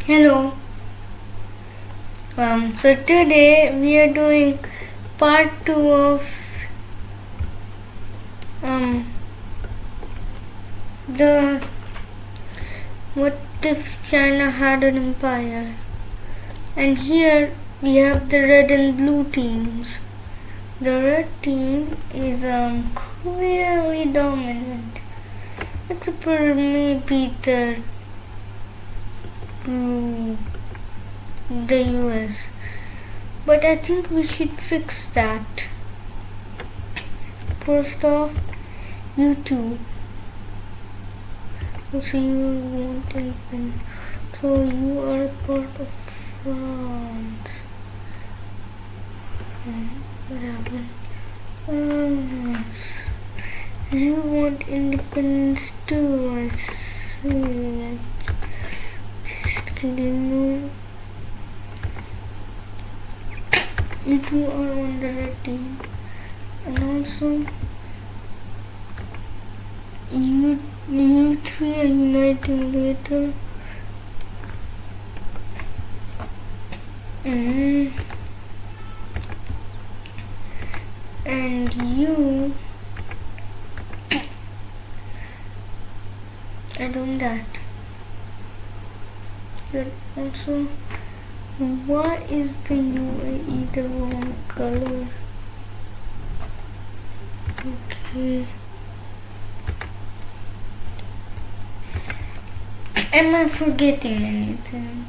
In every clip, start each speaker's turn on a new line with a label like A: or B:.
A: Hello. So today we are doing part 2 of the what if China had an empire. And here we have the red and blue teams. The red team is clearly dominant. Except for maybe the US. But I think we should fix that. First off, you two. So you won't even. So you are part of France. What happened? Yes. You want independence too, I see. Just kidding. You two are on the red team. And also, you three are uniting later. And you are doing that. But also, why is the UAE the wrong color? Okay. Am I forgetting anything?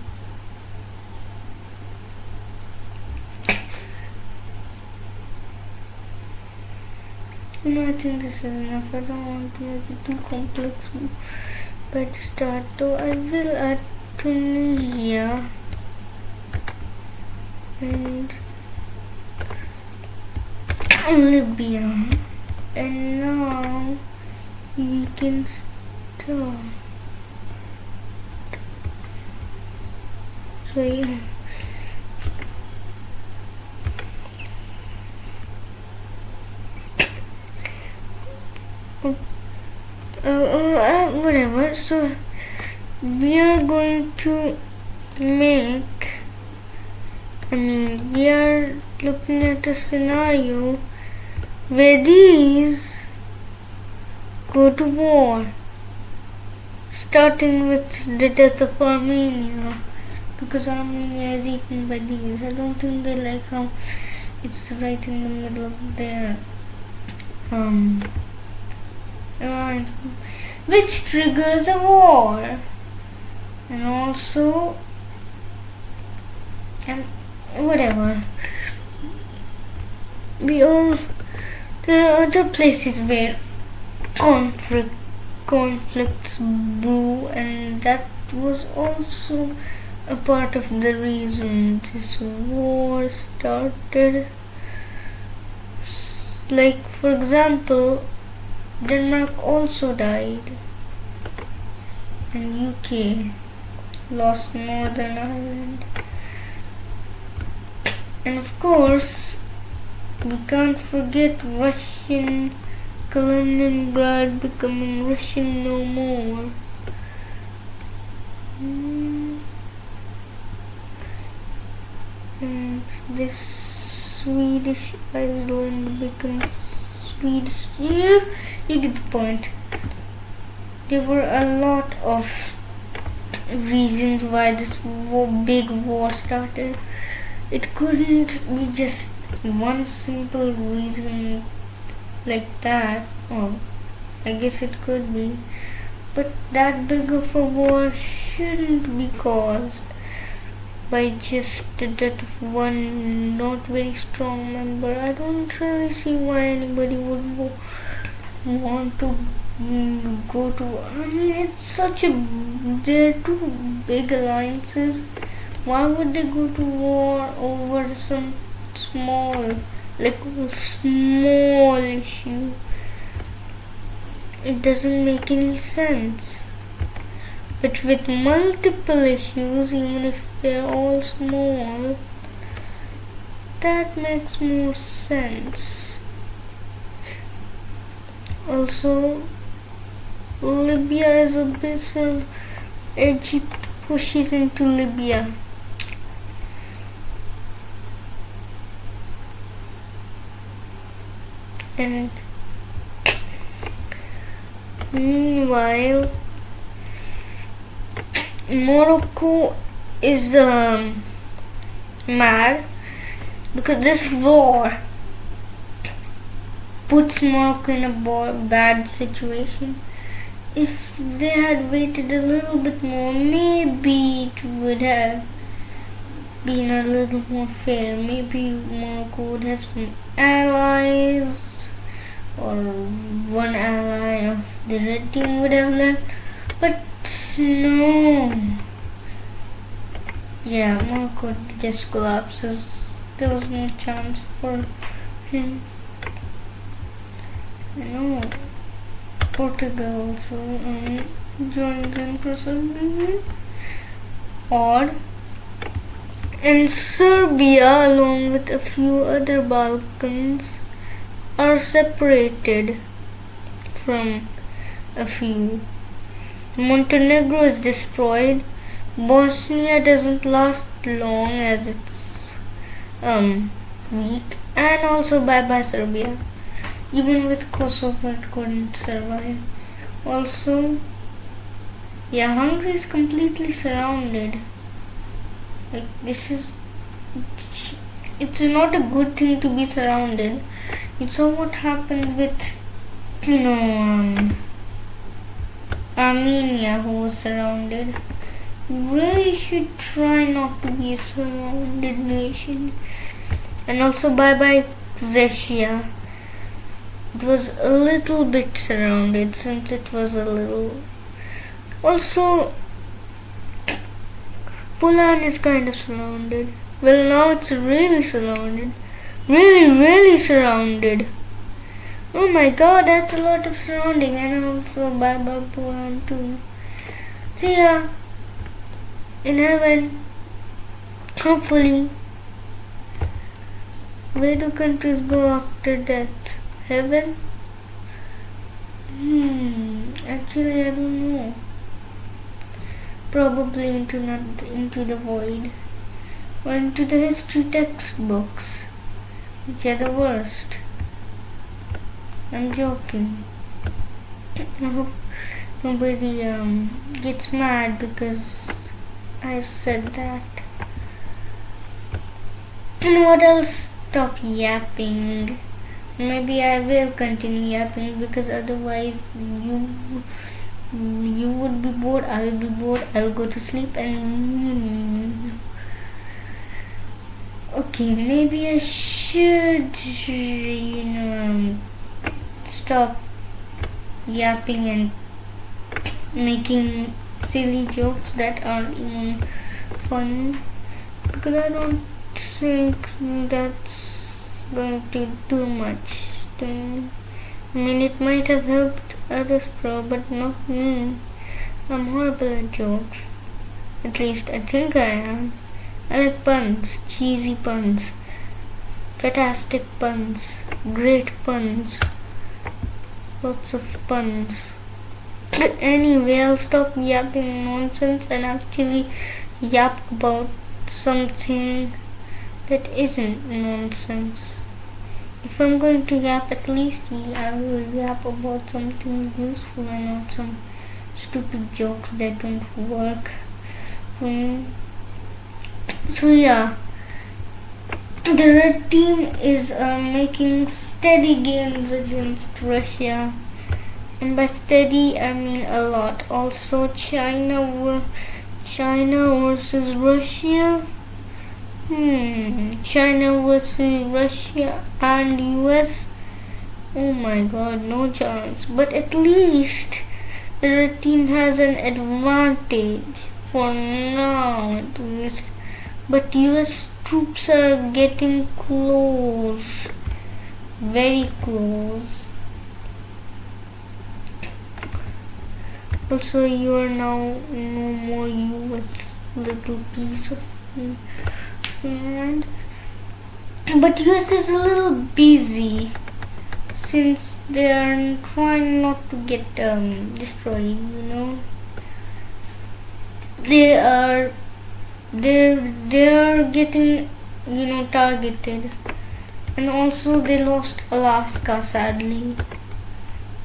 A: I think this is enough. I don't want to make it too complex by the start, though I will add Tunisia and Libya. And now we can start. So yeah. Whatever. So we are going to make. We are looking at a scenario where these go to war, starting with the death of Armenia, because Armenia is eaten by these. I don't think they like how it's right in the middle of their which triggers a war. And also whatever. There are other places where conflicts brew, and that was also a part of the reason this war started. Like, for example, Denmark also died, and UK lost Northern Ireland. And of course, we can't forget Russian Kaliningrad becoming Russian no more. And this Swedish Iceland becomes Swedish. You get the point. There were a lot of reasons why this big war started. It couldn't be just one simple reason like that. Oh, I guess it could be. But that big of a war shouldn't be caused by just the death of one not very strong member. I don't really see why anybody would want to go to. They're two big alliances. Why would they go to war over some small issue? It doesn't make any sense. But with multiple issues, even if they're all small, that makes more sense. Also, Libya is a bit of Egypt pushes into Libya. And meanwhile, Morocco is mad because this war puts Morocco in a bad situation. If they had waited a little bit more, maybe it would have been a little more fair. Maybe Morocco would have some allies, or one ally of the red team would have left. But no. Yeah, Morocco just collapses. There was no chance for him. I know. Portugal also joins in for some reason. Odd. And Serbia, along with a few other Balkans, are separated from a few. Montenegro is destroyed. Bosnia doesn't last long as it's weak. And also bye-bye Serbia. Even with Kosovo it couldn't survive. Also, yeah, Hungary is completely surrounded. Like, it's not a good thing to be surrounded. You saw what happened with, Armenia, who was surrounded. You really should try not to be a surrounded nation. And also bye-bye Czechia. It was a little bit surrounded since it was a little. Also, Poland is kind of surrounded. Well, now it's really surrounded. Really surrounded. Oh my god, that's a lot of surrounding. And also bye-bye Poland too. See ya in heaven. Hopefully. Where do countries go after death? Heaven? Actually I don't know. Probably into the void. Or into the history textbooks, which are the worst. I'm joking. I hope nobody gets mad because I said that. And what else? Stop yapping. Maybe I will continue yapping because otherwise you would be bored, I will be bored, I'll go to sleep and okay, maybe I should stop yapping and making silly jokes that aren't even funny, because I don't think that's going to do much to me. I mean, it might have helped others, but not me. I'm horrible at jokes. At least I think I am. I like puns, cheesy puns, fantastic puns, great puns, lots of puns. But anyway, I'll stop yapping nonsense and actually yap about something that isn't nonsense. If I'm going to yap, at least I will yap about something useful and not some stupid jokes that don't work for me. So yeah, the red team is making steady gains against Russia, and by steady I mean a lot. Also, China versus Russia. China versus Russia and US. Oh my god, no chance. But at least the red team has an advantage for now, at least. But US troops are getting close, very close. Also, you are now no more US, little piece of land. But US is a little busy since they are trying not to get destroyed, they are they are getting targeted. And also they lost Alaska, sadly.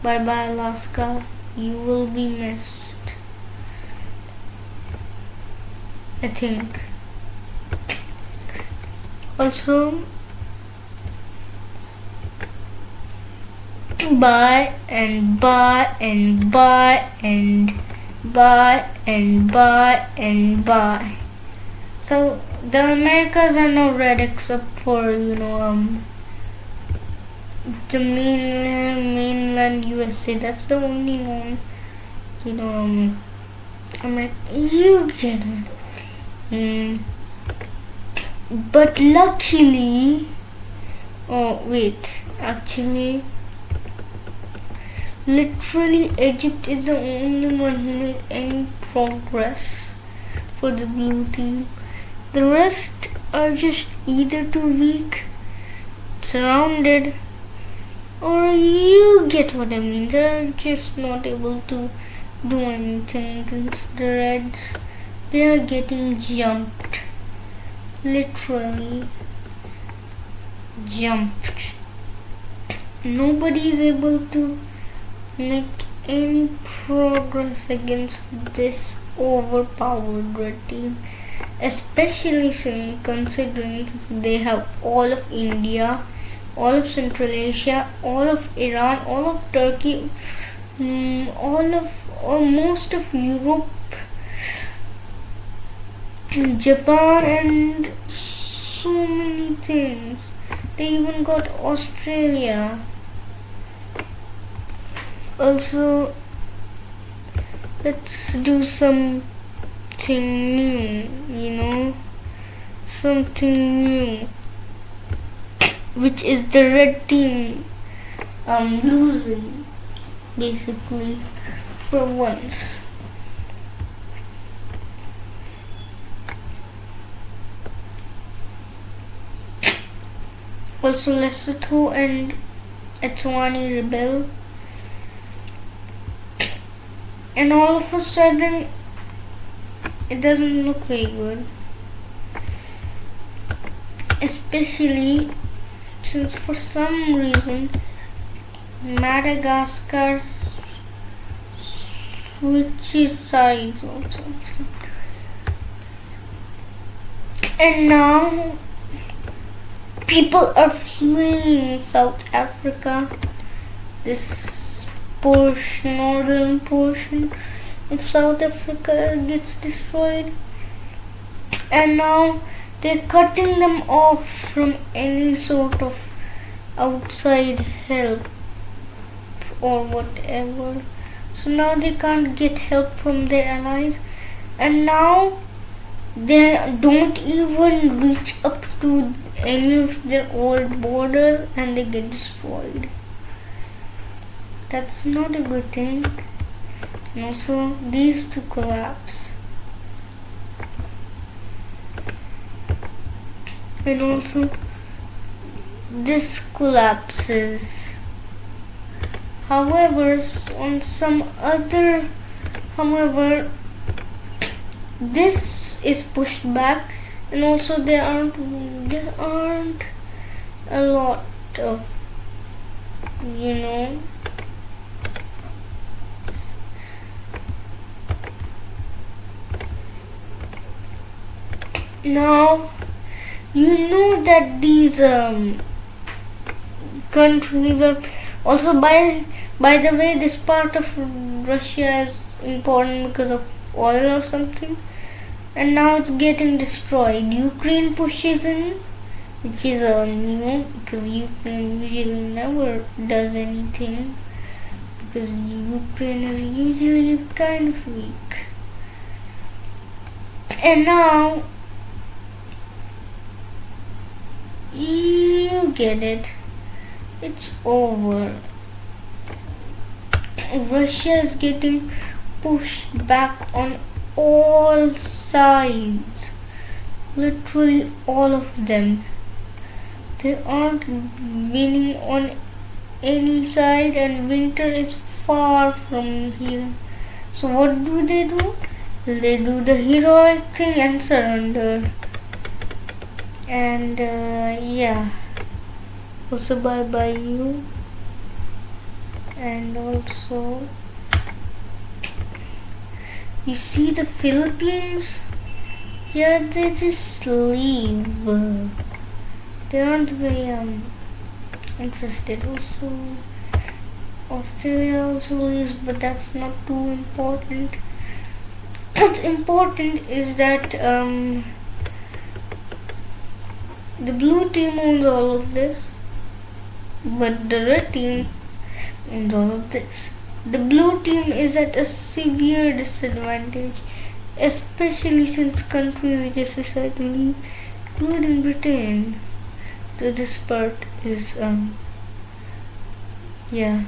A: Bye bye Alaska, you will be missed, I think. Also, buy and buy and buy and buy and buy and buy. So the Americas are now red except for the mainland USA. That's the only one America. You get it. And but luckily, oh wait, actually, literally Egypt is the only one who made any progress for the blue team. The rest are just either too weak, surrounded, or you get what I mean. They're just not able to do anything against the Reds. They are getting jumped. Literally jumped. Nobody is able to make any progress against this overpowered red team, especially considering they have all of India, all of Central Asia, all of Iran, all of Turkey, or most of Europe, Japan, and so many things. They even got Australia. Also, let's do something new, something new, which is the red team losing, basically, for once. Also, Lesotho and Eswatini rebel, and all of a sudden it doesn't look very good, especially since for some reason Madagascar switches sides also. And now people are fleeing South Africa. This northern portion of South Africa gets destroyed, and now they're cutting them off from any sort of outside help or whatever. So now they can't get help from their allies, and now they don't even reach up to any of their old borders, and they get destroyed. That's not a good thing. And also these two collapse, and also this collapses. However, this is pushed back, and also there aren't a lot of now that these countries are also, by the way, this part of Russia is important because of oil or something, and now it's getting destroyed. Ukraine pushes in, which is new, because Ukraine usually never does anything, because Ukraine is usually kind of weak. And now you get it. It's over. Russia is getting pushed back on all sides. Literally all of them. They aren't winning on any side, and winter is far from here. So what do? They do the heroic thing and surrender. And yeah. Also bye bye you. And also, you see the Philippines? Yeah, they just leave. They aren't very interested. Also, Australia also leaves, but that's not too important. What's important is that the blue team owns all of this, but the red team owns all of this. The blue team is at a severe disadvantage, especially since countries just decidedly, including Britain. This part is yeah,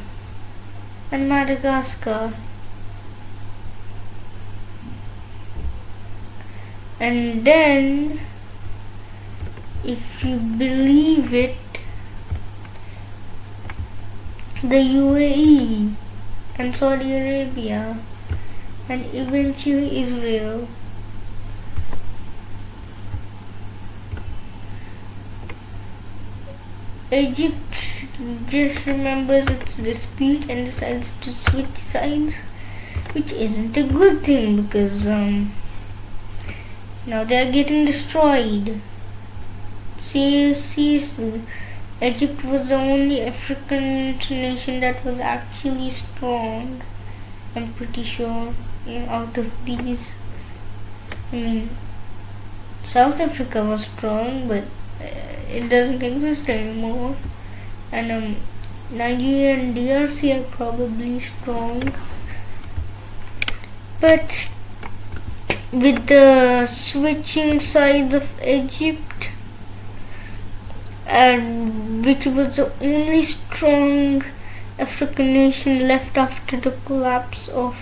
A: and Madagascar. And then, if you believe it, the UAE and Saudi Arabia and eventually Israel. Egypt just remembers its dispute and decides to switch sides, which isn't a good thing because now they are getting destroyed. Seriously, Egypt was the only African nation that was actually strong. I'm pretty sure out of these. I mean, South Africa was strong, but it doesn't exist anymore. And Nigeria and DRC are probably strong. But with the switching sides of Egypt, and which was the only strong African nation left after the collapse of,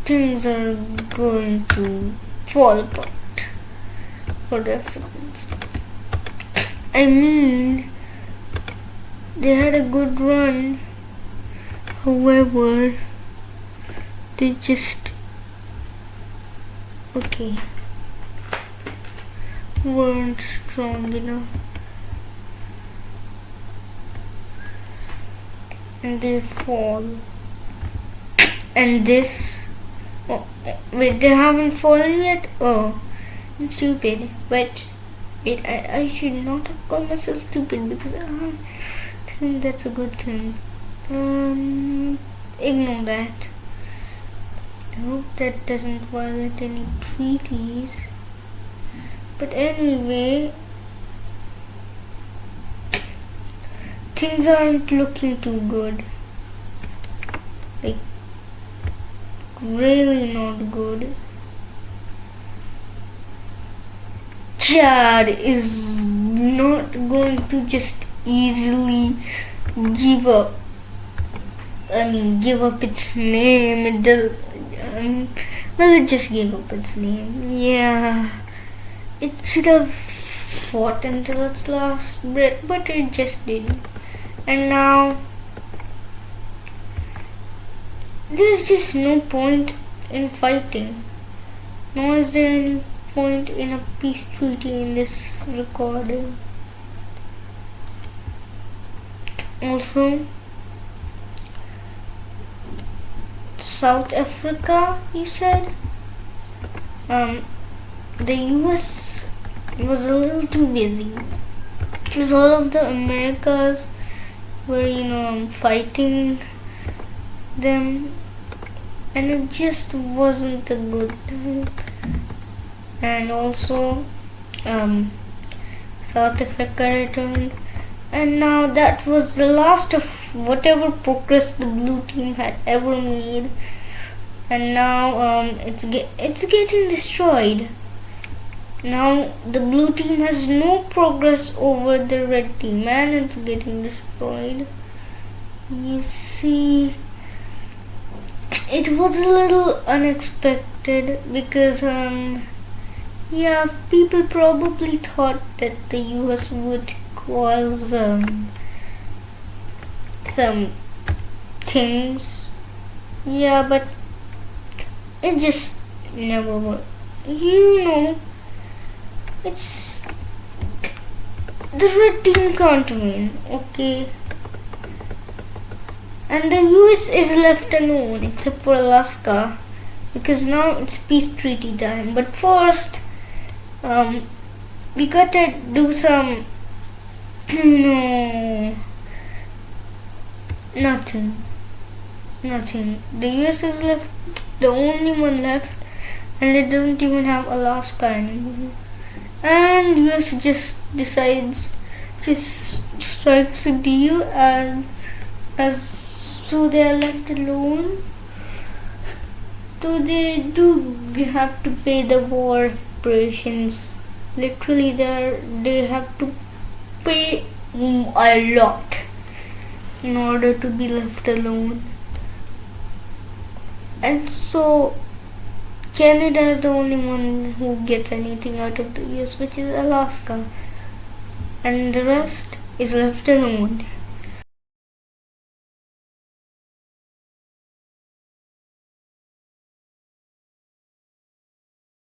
A: things are going to fall apart for the Africans. I mean, they had a good run, however, they just weren't strong enough, and they fall. And this, wait, they haven't fallen yet? Oh, I'm stupid. Wait, I should not have called myself stupid because I think that's a good thing. Ignore that. I hope that doesn't violate any treaties. But anyway, things aren't looking too good. Like, really not good. Chad is not going to just easily give up its name. It does. It just gave up its name. Yeah, it should have fought until its last breath, but it just didn't. And now there's just no point in fighting. Nor is there any point in a peace treaty in this recording. Also, South Africa, you said? The US was a little too busy. Because all of the Americas were, fighting them. And it just wasn't a good time. And also, South Africa returned. And now that was the last of whatever progress the blue team had ever made. And now it's getting destroyed. Now the blue team has no progress over the red team and it's getting destroyed. You see, it was a little unexpected because people probably thought that the US would cause some things Yeah, but it just never worked. You know, it's the red team can't win, okay? And the US is left alone except for Alaska because now it's peace treaty time. But first, we gotta do some, nothing. Nothing. The US is left, the only one left, and it doesn't even have Alaska anymore. And US just strikes a deal as so they are left alone. So they do have to pay the war reparations. Literally, they have to pay a lot in order to be left alone. And so Canada is the only one who gets anything out of the US, which is Alaska. And the rest is left alone.